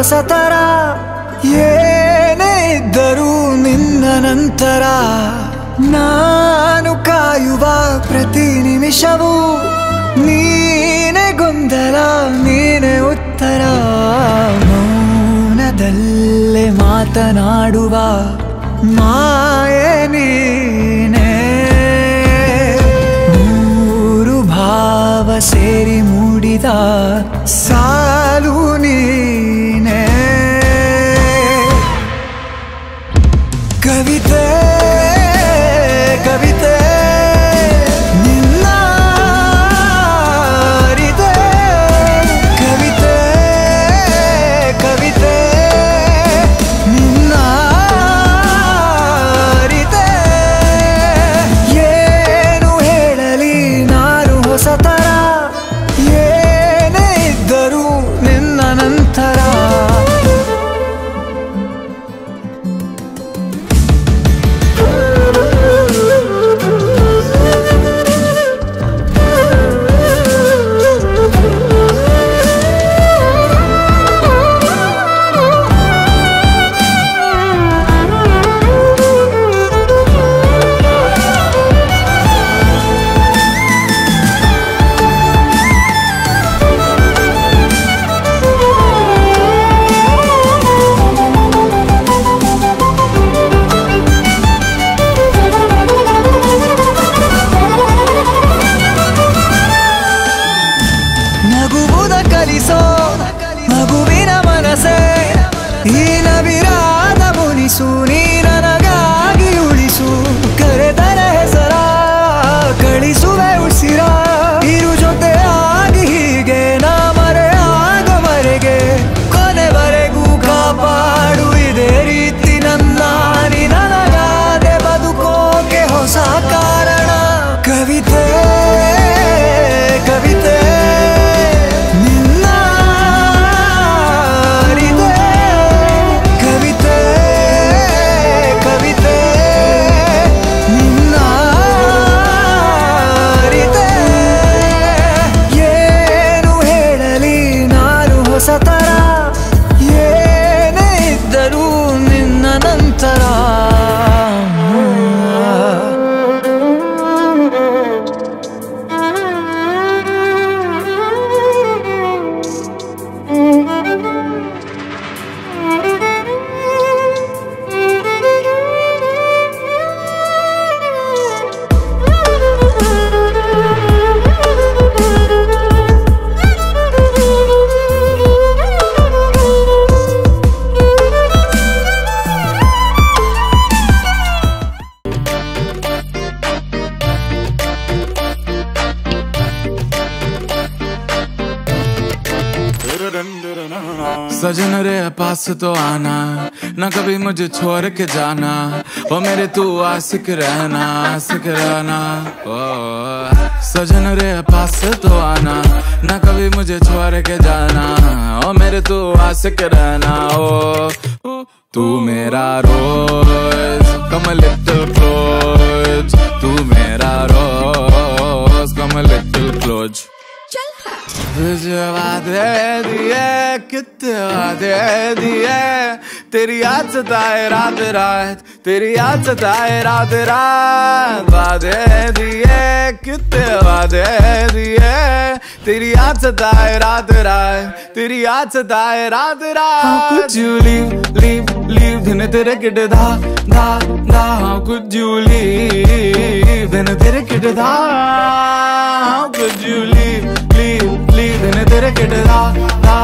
ಹೊಸತರ ಏನೇ ಇದ್ದರೂ ನಿನ್ನ ನಂತರ ನಾನು ಕಾಯುವ ಪ್ರತಿ ನಿಮಿಷವೂ ನೀನೇ ಗೊಂದಲ ನೀನೇ ಉತ್ತರ ಮೌನದಲ್ಲೇ ಮಾತನಾಡುವ ಮಾಯೆ ನೀನೇ ಮೂರು ಭಾವ ಸೇರಿ ಮೂಡಿದ ಸಾಲು ನೀನೇ ಕವಿತೆ ಕವಿತೆ ನಿನ್ನ ಅರಿತೆ ಕವಿತೆ ಕವಿತೆ ನಿನ್ನ ಅರಿತೆ ಏನು ಹೇಳಲಿ ನಾನು ಹೊಸತರ ಏನೇ ಇದ್ದರೂ ನಿನ್ನ ನಂತರ ಮಗುವಿನ ಮನಸೆ ಈ ನವಿರಾದ ಮುನಿಸು ನೀ ನನಗಾಗಿ ಉಳಿಸು ಕರೆದರ ಹೆಸರ ಕಳಿಸುವೆ ಉಸಿರ ಇರು ಜೊತೆಯಾಗಿ ಹೀಗೆ ನಾ ಮರೆಯಾಗವರೆಗೆ ಕೊನೆವರೆಗೂ ಕಾಪಾಡು ಇದೇ ರೀತಿ ನನ್ನ ನೀ ನನಗಾದೆ ಬದುಕೋಕೆ ಹೊಸ ಕಾರಣ ಕವಿತೆ ಕವಿತೆ ಹೊಸತರ ಏನೇ ಇದ್ದರೂ ನಿನ್ನ ನಂತರ सजन रे पास तो आना ना कभी मुझे छोड़ के जाना ओ मेरे तू आशिक रहना ओ सजन रे पास तो आना ना कभी मुझे छोड़ के जाना ओ मेरे तू आशिक रहना ओ तू मेरा रोज कम लिटिल क्लोज तू मेरा रोज कम लिटिल क्लोज तुझे वादे दिए कितने वादे दिए तेरी याद सताए रात रात तेरी याद सताए रात रात वादे दिए कितने वादे दिए तेरी याद सताए रात रात तेरी याद सताए रात रात How could you leave दिन तेरे किट धा धा धा How could you leave दिन तेरे किट धा How could you leave दिन तेरे किट धा धा